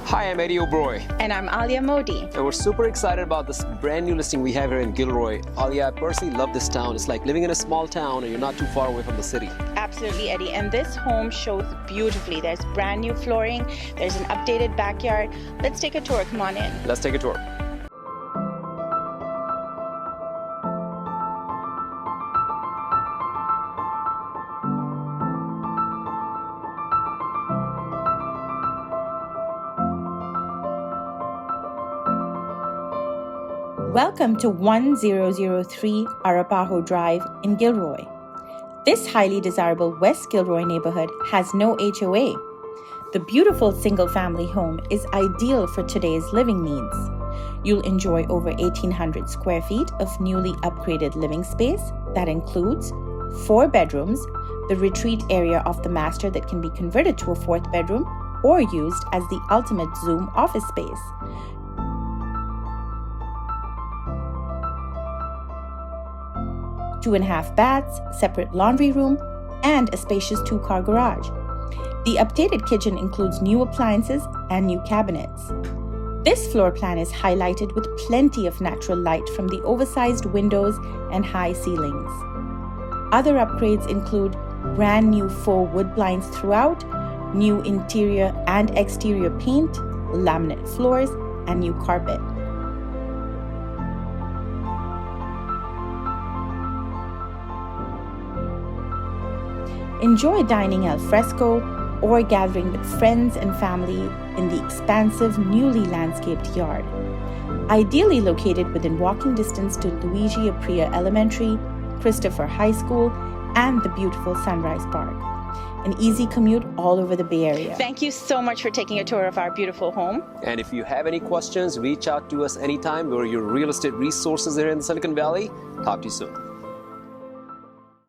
Hi, I'm Eddie Oberoi. And I'm Alia Modi. And we're super excited about this brand new listing we have here in Gilroy. Alia, I personally love this town. It's like living in a small town and you're not too far away from the city. Absolutely, Eddie. And this home shows beautifully. There's brand new flooring. There's an updated backyard. Let's take a tour. Come on in. Let's take a tour. Welcome to 1003 Arapaho Drive in Gilroy. This highly desirable West Gilroy neighborhood has no HOA. The beautiful single-family home is ideal for today's living needs. You'll enjoy over 1,800 square feet of newly upgraded living space that includes 4 bedrooms, the retreat area of the master that can be converted to a 4th bedroom or used as the ultimate Zoom office space. 2.5 baths, separate laundry room, and a spacious 2-car garage. The updated kitchen includes new appliances and new cabinets. This floor plan is highlighted with plenty of natural light from the oversized windows and high ceilings. Other upgrades include brand new faux wood blinds throughout, new interior and exterior paint, laminate floors, and new carpet. Enjoy dining al fresco or gathering with friends and family in the expansive, newly landscaped yard. Ideally located within walking distance to Luigi Aprea Elementary, Christopher High School, and the beautiful Sunrise Park. An easy commute all over the Bay Area. Thank you so much for taking a tour of our beautiful home. And if you have any questions, reach out to us anytime. We're your real estate resources here in the Silicon Valley. Talk to you soon.